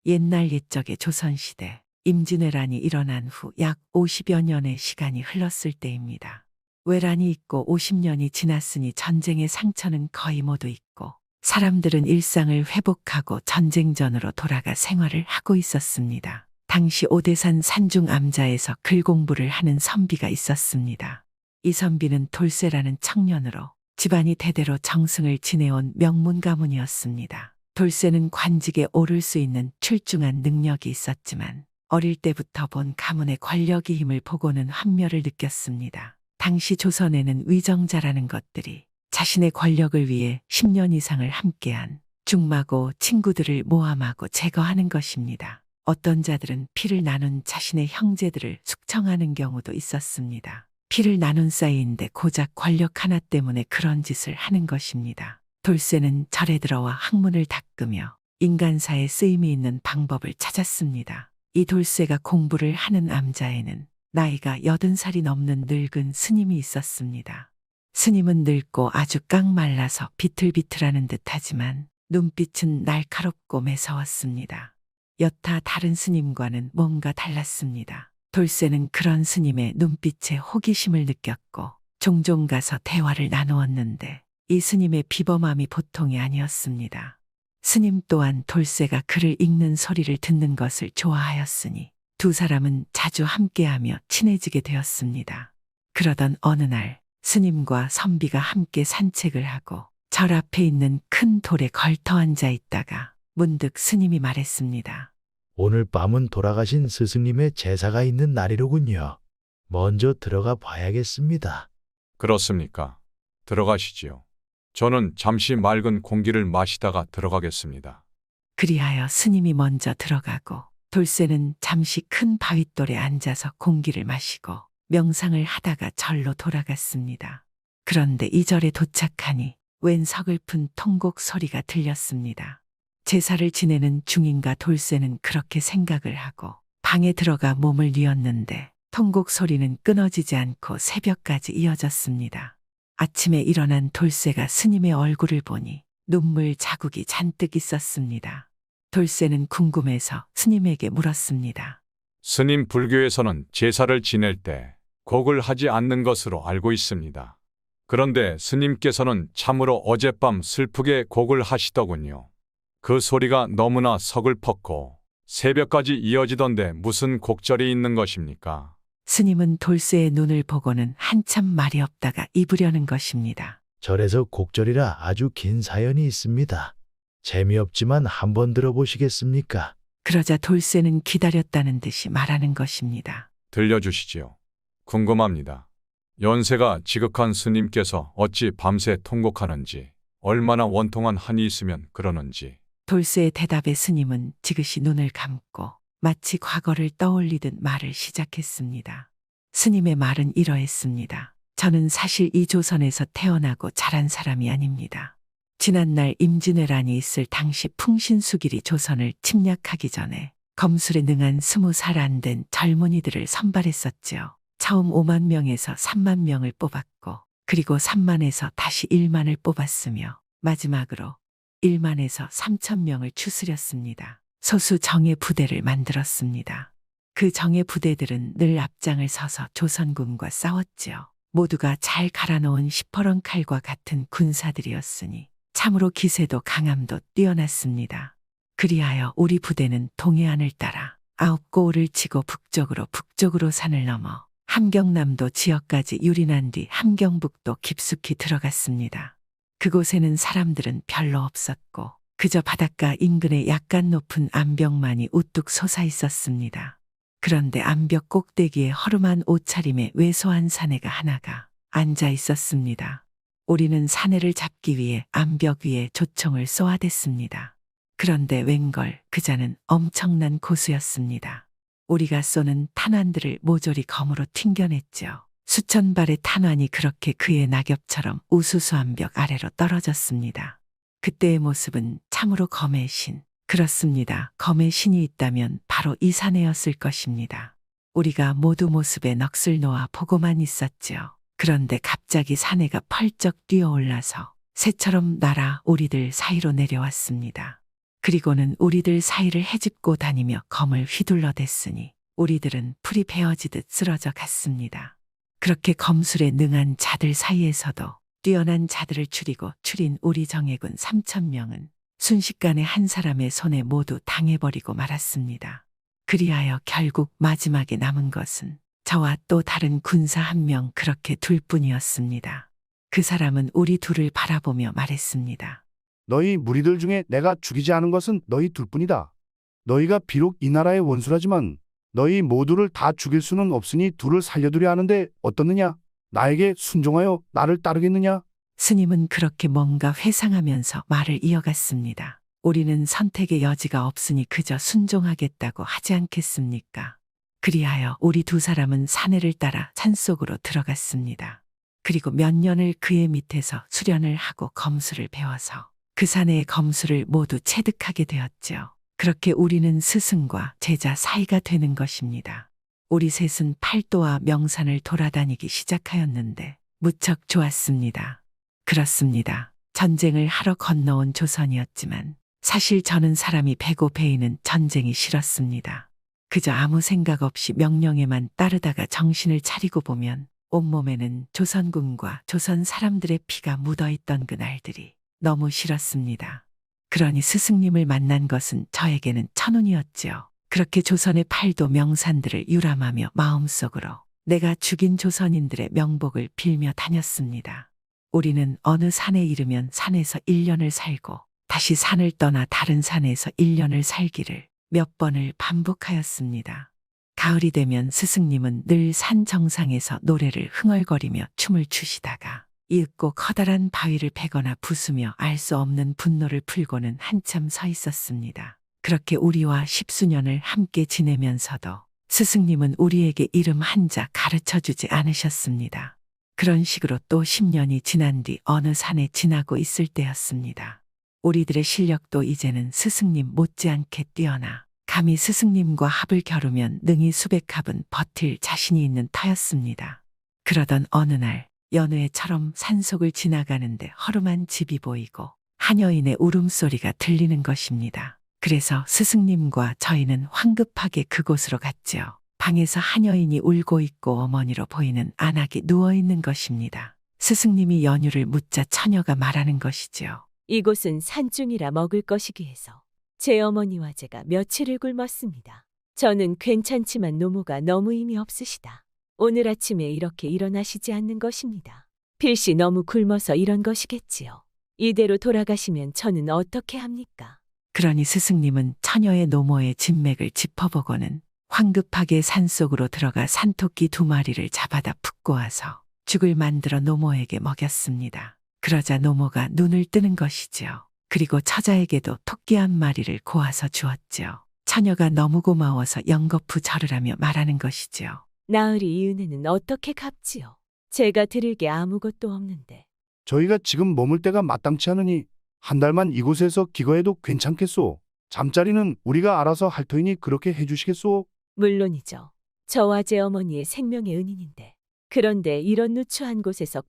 옛날 옛적의 조선시대 임진왜란이 일어난 후 약 50여 년의 시간이 흘렀을 때입니다. 외란이 있고 50년이 지났으니 전쟁의 상처는 거의 모두 있고 사람들은 일상을 회복하고 전쟁전으로 돌아가 생활을 하고 있었습니다. 당시 오대산 산중 암자에서 글 공부를 하는 선비가 있었습니다. 이 선비는 돌쇠라는 청년으로 집안이 대대로 정승을 지내온 명문 가문이었습니다. 돌쇠는 관직에 오를 수 있는 출중한 능력이 있었지만 어릴 때부터 본 가문의 권력의 힘을 보고는 환멸을 느꼈습니다. 당시 조선에는 위정자라는 것들이 자신의 권력을 위해 10년 이상을 함께한 중마고 친구들을 모함하고 제거하는 것입니다. 어떤 자들은 피를 나눈 자신의 형제들을 숙청하는 경우도 있었습니다. 피를 나눈 사이인데 고작 권력 하나 때문에 그런 짓을 하는 것입니다. 돌쇠는 절에 들어와 학문을 닦으며 인간사에 쓰임이 있는 방법을 찾았습니다. 이 돌쇠가 공부를 하는 암자에는 나이가 80살이 넘는 늙은 스님이 있었습니다. 스님은 늙고 아주 깡말라서 비틀비틀하는 듯하지만 눈빛은 날카롭고 매서웠습니다. 여타 다른 스님과는 뭔가 달랐습니다. 돌쇠는 그런 스님의 눈빛에 호기심을 느꼈고 종종 가서 대화를 나누었는데 이 스님의 비범함이 보통이 아니었습니다. 스님 또한 돌쇠가 글을 읽는 소리를 듣는 것을 좋아하였으니 두 사람은 자주 함께하며 친해지게 되었습니다. 그러던 어느 날 스님과 선비가 함께 산책을 하고 절 앞에 있는 큰 돌에 걸터 앉아 있다가 문득 스님이 말했습니다. 오늘 밤은 돌아가신 스승님의 제사가 있는 날이로군요. 먼저 들어가 봐야겠습니다. 그렇습니까? 들어가시지요. 저는 잠시 맑은 공기를 마시다가 들어가겠습니다. 그리하여 스님이 먼저 들어가고 돌쇠는 잠시 큰 바윗돌에 앉아서 공기를 마시고 명상을 하다가 절로 돌아갔습니다. 그런데 이 절에 도착하니 웬 서글픈 통곡 소리가 들렸습니다. 제사를 지내는 중인가 돌쇠는 그렇게 생각을 하고 방에 들어가 몸을 뉘었는데 통곡 소리는 끊어지지 않고 새벽까지 이어졌습니다. 아침에 일어난 돌쇠가 스님의 얼굴을 보니 눈물 자국이 잔뜩 있었습니다. 돌쇠는 궁금해서 스님에게 물었습니다. 스님, 불교에서는 제사를 지낼 때 곡을 하지 않는 것으로 알고 있습니다. 그런데 스님께서는 참으로 어젯밤 슬프게 곡을 하시더군요. 그 소리가 너무나 서글펐고 새벽까지 이어지던데 무슨 곡절이 있는 것입니까? 스님은 돌쇠의 눈을 보고는 한참 말이 없다가 입으려는 것입니다. 절에서 곡절이라 아주 긴 사연이 있습니다. 재미없지만 한번 들어보시겠습니까? 그러자 돌쇠는 기다렸다는 듯이 말하는 것입니다. 들려주시지요. 궁금합니다. 연세가 지극한 스님께서 어찌 밤새 통곡하는지, 얼마나 원통한 한이 있으면 그러는지. 돌쇠의 대답에 스님은 지그시 눈을 감고 마치 과거를 떠올리듯 말을 시작했습니다. 스님의 말은 이러했습니다. 저는 사실 이 조선에서 태어나고 자란 사람이 아닙니다. 지난날 임진왜란이 있을 당시 풍신수길이 조선을 침략하기 전에 검술에 능한 20살 안 된 젊은이들을 선발했었지요. 처음 5만 명에서 3만 명을 뽑았고 그리고 3만에서 다시 1만을 뽑았으며 마지막으로 1만에서 3천 명을 추스렸습니다. 소수 정예 부대를 만들었습니다. 그 정예 부대들은 늘 앞장을 서서 조선군과 싸웠지요. 모두가 잘 갈아놓은 시퍼런 칼과 같은 군사들이었으니 참으로 기세도 강함도 뛰어났습니다. 그리하여 우리 부대는 동해안을 따라 9고을을 치고 북쪽으로 산을 넘어 함경남도 지역까지 유린한 뒤 함경북도 깊숙이 들어갔습니다. 그곳에는 사람들은 별로 없었고 그저 바닷가 인근에 약간 높은 암벽만이 우뚝 솟아 있었습니다. 그런데 암벽 꼭대기에 허름한 옷차림의 왜소한 사내가 하나가 앉아 있었습니다. 우리는 사내를 잡기 위해 암벽 위에 조총을 쏘아댔습니다. 그런데 웬걸 그자는 엄청난 고수였습니다. 우리가 쏘는 탄환들을 모조리 검으로 튕겨냈죠. 수천 발의 탄환이 그렇게 그의 낙엽처럼 우수수 암벽 아래로 떨어졌습니다. 그때의 모습은 참으로 검의 신, 그렇습니다. 검의 신이 있다면 바로 이 사내였을 것입니다. 우리가 모두 모습에 넋을 놓아 보고만 있었지요. 그런데 갑자기 사내가 펄쩍 뛰어올라서 새처럼 날아 우리들 사이로 내려왔습니다. 그리고는 우리들 사이를 헤집고 다니며 검을 휘둘러댔으니 우리들은 풀이 베어지듯 쓰러져 갔습니다. 그렇게 검술에 능한 자들 사이에서도 뛰어난 자들을 추린 우리 정예군 3,000명은 순식간에 한 사람의 손에 모두 당해버리고 말았습니다. 그리하여 결국 마지막에 남은 것은 저와 또 다른 군사 1명 그렇게 둘뿐이었습니다. 그 사람은 우리 둘을 바라보며 말했습니다. 너희 무리들 중에 내가 죽이지 않은 것은 너희 둘뿐이다. 너희가 비록 이 나라의 원수라지만 너희 모두를 다 죽일 수는 없으니 둘을 살려두려 하는데 어떻느냐? 나에게 순종하여 나를 따르겠느냐? 스님은 그렇게 뭔가 회상하면서 말을 이어갔습니다. 우리는 선택의 여지가 없으니 그저 순종하겠다고 하지 않겠습니까? 그리하여 우리 두 사람은 사내를 따라 산속으로 들어갔습니다. 그리고 몇 년을 그의 밑에서 수련을 하고 검술을 배워서 그 사내의 검술을 모두 체득하게 되었죠. 그렇게 우리는 스승과 제자 사이가 되는 것입니다. 우리 셋은 팔도와 명산을 돌아다니기 시작하였는데 무척 좋았습니다. 그렇습니다. 전쟁을 하러 건너온 조선이었지만 사실 저는 사람이 배고 배이는 전쟁이 싫었습니다. 그저 아무 생각 없이 명령에만 따르다가 정신을 차리고 보면 온몸에는 조선군과 조선 사람들의 피가 묻어있던 그날들이 너무 싫었습니다. 그러니 스승님을 만난 것은 저에게는 천운이었지요. 그렇게 조선의 팔도 명산들을 유람하며 마음속으로 내가 죽인 조선인들의 명복을 빌며 다녔습니다. 우리는 어느 산에 이르면 산에서 1년을 살고 다시 산을 떠나 다른 산에서 1년을 살기를 몇 번을 반복하였습니다. 가을이 되면 스승님은 늘 산 정상에서 노래를 흥얼거리며 춤을 추시다가 이윽고 커다란 바위를 베거나 부수며 알 수 없는 분노를 풀고는 한참 서 있었습니다. 그렇게 우리와 10수년을 함께 지내면서도 스승님은 우리에게 이름 한자 가르쳐주지 않으셨습니다. 그런 식으로 또 10년이 지난 뒤 어느 산에 지나고 있을 때였습니다. 우리들의 실력도 이제는 스승님 못지않게 뛰어나 감히 스승님과 합을 겨루면 능히 수백 합은 버틸 자신이 있는 터였습니다. 그러던 어느 날 연회처럼 산속을 지나가는데 허름한 집이 보이고 하녀인의 울음소리가 들리는 것입니다. 그래서 스승님과 저희는 황급하게 그곳으로 갔지요. 방에서 하녀인이 울고 있고 어머니로 보이는 안악이 누워있는 것입니다. 스승님이 연유를 묻자 처녀가 말하는 것이지요. 이곳은 산중이라 먹을 것이기 해서 제 어머니와 제가 며칠을 굶었습니다. 저는 괜찮지만 노모가 너무 힘이 없으시다. 오늘 아침에 이렇게 일어나시지 않는 것입니다. 필시 너무 굶어서 이런 것이겠지요. 이대로 돌아가시면 저는 어떻게 합니까? 그러니 스승님은 처녀의 노모의 진맥을 짚어보고는 황급하게 산속으로 들어가 산토끼 2마리를 잡아다 푹고 와서 죽을 만들어 노모에게 먹였습니다. 그러자 노모가 눈을 뜨는 것이지요. 그리고 처자에게도 토끼 1마리를 고아서 주었지요. 처녀가 너무 고마워서 연거푸 절을 하며 말하는 것이지요. 나으리 이 은혜는 어떻게 갚지요? 제가 드릴 게 아무것도 없는데. 저희가 지금 머물 때가 마땅치 않으니 한 달만 이곳에서 기거해도 괜찮겠소? 잠자리는 우리가 알아서 할 터이니 그렇게 해주시겠소? 물론이죠. 저와 제 어머니의 생명의 은인인데. 그런데 이런 누추한 곳에서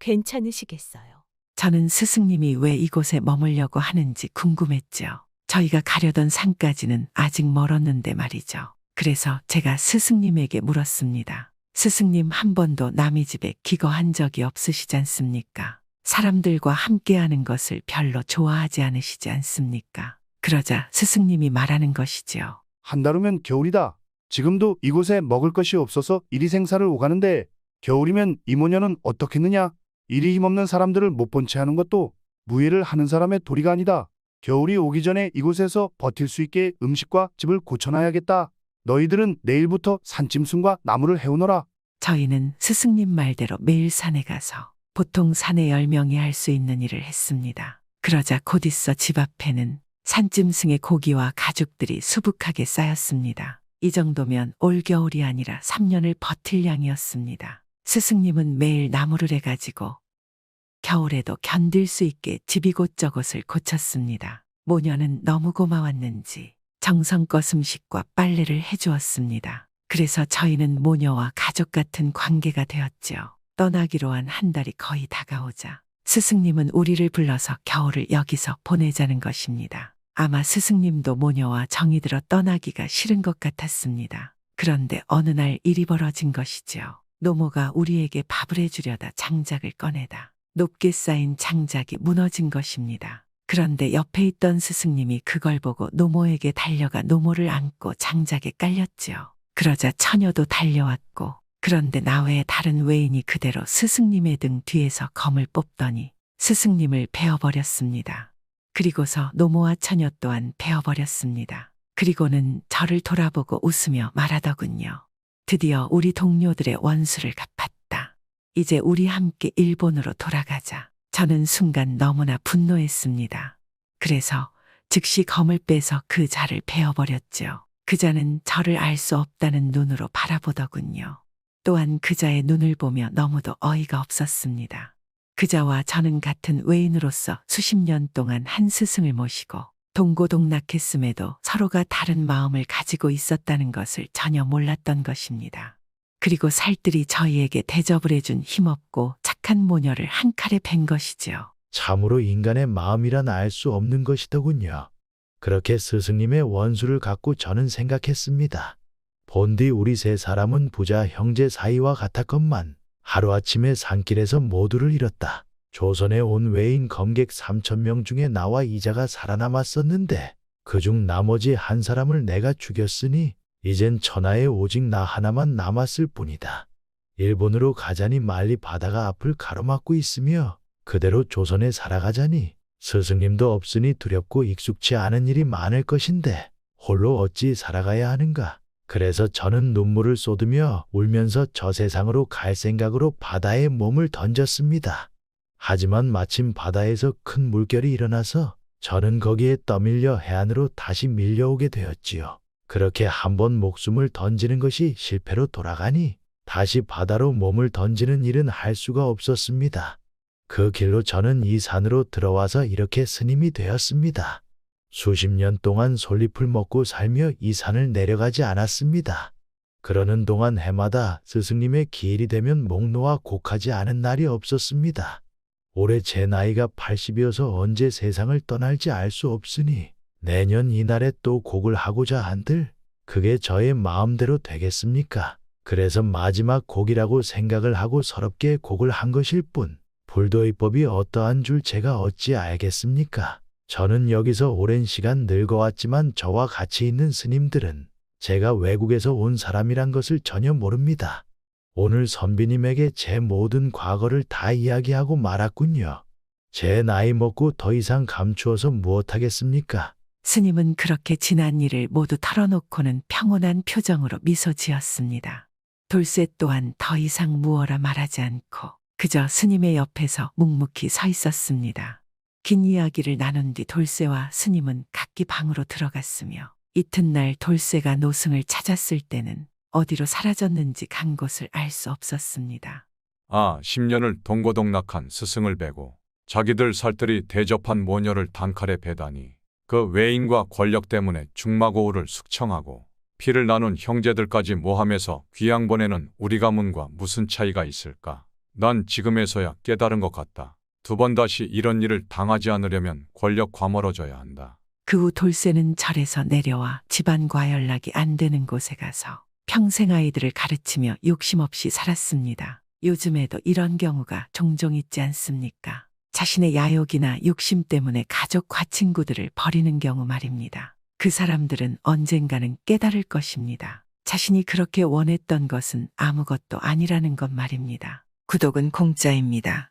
괜찮으시겠어요? 저는 스승님이 왜 이곳에 머물려고 하는지 궁금했죠. 저희가 가려던 산까지는 아직 멀었는데 말이죠. 그래서 제가 스승님에게 물었습니다. 스승님 한 번도 남의 집에 기거한 적이 없으시지 않습니까? 사람들과 함께하는 것을 별로 좋아하지 않으시지 않습니까? 그러자 스승님이 말하는 것이지요. 한 달 후면 겨울이다. 지금도 이곳에 먹을 것이 없어서 이리 생사를 오가는데 겨울이면 이모녀는 어떻겠느냐? 이리 힘없는 사람들을 못 본 채 하는 것도 무예를 하는 사람의 도리가 아니다. 겨울이 오기 전에 이곳에서 버틸 수 있게 음식과 집을 고쳐놔야겠다. 너희들은 내일부터 산짐승과 나무를 해오너라. 저희는 스승님 말대로 매일 산에 가서 보통 사내 10명이 할 수 있는 일을 했습니다. 그러자 곧 있어 집 앞에는 산짐승의 고기와 가죽들이 수북하게 쌓였습니다. 이 정도면 올겨울이 아니라 3년을 버틸 양이었습니다. 스승님은 매일 나무를 해가지고 겨울에도 견딜 수 있게 집 이곳저곳을 고쳤습니다. 모녀는 너무 고마웠는지 정성껏 음식과 빨래를 해주었습니다. 그래서 저희는 모녀와 가족 같은 관계가 되었지요. 떠나기로 한 한 달이 거의 다가오자 스승님은 우리를 불러서 겨울을 여기서 보내자는 것입니다. 아마 스승님도 모녀와 정이 들어 떠나기가 싫은 것 같았습니다. 그런데 어느 날 일이 벌어진 것이죠. 노모가 우리에게 밥을 해주려다 장작을 꺼내다 높게 쌓인 장작이 무너진 것입니다. 그런데 옆에 있던 스승님이 그걸 보고 노모에게 달려가 노모를 안고 장작에 깔렸지요. 그러자 처녀도 달려왔고, 그런데 나 외에 다른 외인이 그대로 스승님의 등 뒤에서 검을 뽑더니 스승님을 베어버렸습니다. 그리고서 노모와 처녀 또한 베어버렸습니다. 그리고는 저를 돌아보고 웃으며 말하더군요. 드디어 우리 동료들의 원수를 갚았다. 이제 우리 함께 일본으로 돌아가자. 저는 순간 너무나 분노했습니다. 그래서 즉시 검을 빼서 그 자를 베어버렸죠. 그자는 저를 알 수 없다는 눈으로 바라보더군요. 또한 그자의 눈을 보며 너무도 어이가 없었습니다. 그자와 저는 같은 외인으로서 수십 년 동안 한 스승을 모시고 동고동락했음에도 서로가 다른 마음을 가지고 있었다는 것을 전혀 몰랐던 것입니다. 그리고 살뜰히 저희에게 대접을 해준 힘없고 착한 모녀를 한 칼에 벤 것이지요. 참으로 인간의 마음이란 알 수 없는 것이더군요. 그렇게 스승님의 원수를 갖고 저는 생각했습니다. 본디 우리 세 사람은 부자 형제 사이와 같았건만 하루아침에 산길에서 모두를 잃었다. 조선에 온 외인 검객 3,000명 중에 나와 이자가 살아남았었는데 그중 나머지 한 사람을 내가 죽였으니 이젠 천하에 오직 나 하나만 남았을 뿐이다. 일본으로 가자니 말리 바다가 앞을 가로막고 있으며 그대로 조선에 살아가자니 스승님도 없으니 두렵고 익숙치 않은 일이 많을 것인데 홀로 어찌 살아가야 하는가. 그래서 저는 눈물을 쏟으며 울면서 저 세상으로 갈 생각으로 바다에 몸을 던졌습니다. 하지만 마침 바다에서 큰 물결이 일어나서 저는 거기에 떠밀려 해안으로 다시 밀려오게 되었지요. 그렇게 한번 목숨을 던지는 것이 실패로 돌아가니 다시 바다로 몸을 던지는 일은 할 수가 없었습니다. 그 길로 저는 이 산으로 들어와서 이렇게 스님이 되었습니다. 수십 년 동안 솔잎을 먹고 살며 이 산을 내려가지 않았습니다. 그러는 동안 해마다 스승님의 기일이 되면 목 놓아 곡하지 않은 날이 없었습니다. 올해 제 나이가 80이어서 언제 세상을 떠날지 알 수 없으니 내년 이날에 또 곡을 하고자 한들 그게 저의 마음대로 되겠습니까? 그래서 마지막 곡이라고 생각을 하고 서럽게 곡을 한 것일 뿐 불도의법이 어떠한 줄 제가 어찌 알겠습니까? 저는 여기서 오랜 시간 늙어왔지만 저와 같이 있는 스님들은 제가 외국에서 온 사람이란 것을 전혀 모릅니다. 오늘 선비님에게 제 모든 과거를 다 이야기하고 말았군요. 제 나이 먹고 더 이상 감추어서 무엇하겠습니까? 스님은 그렇게 지난 일을 모두 털어놓고는 평온한 표정으로 미소 지었습니다. 돌쇠 또한 더 이상 무어라 말하지 않고 그저 스님의 옆에서 묵묵히 서 있었습니다. 긴 이야기를 나눈 뒤 돌쇠와 스님은 각기 방으로 들어갔으며 이튿날 돌쇠가 노승을 찾았을 때는 어디로 사라졌는지 간 곳을 알 수 없었습니다. 10년을 동고동락한 스승을 베고 자기들 살뜰히 대접한 모녀를 단칼에 베다니 그 외인과 권력 때문에 중마고우를 숙청하고 피를 나눈 형제들까지 모함해서 귀양 보내는 우리 가문과 무슨 차이가 있을까? 난 지금에서야 깨달은 것 같다. 두 번 다시 이런 일을 당하지 않으려면 권력 과멀어져야 한다. 그 후 돌쇠는 절에서 내려와 집안과 연락이 안 되는 곳에 가서 평생 아이들을 가르치며 욕심 없이 살았습니다. 요즘에도 이런 경우가 종종 있지 않습니까? 자신의 야욕이나 욕심 때문에 가족과 친구들을 버리는 경우 말입니다. 그 사람들은 언젠가는 깨달을 것입니다. 자신이 그렇게 원했던 것은 아무것도 아니라는 것 말입니다. 구독은 공짜입니다.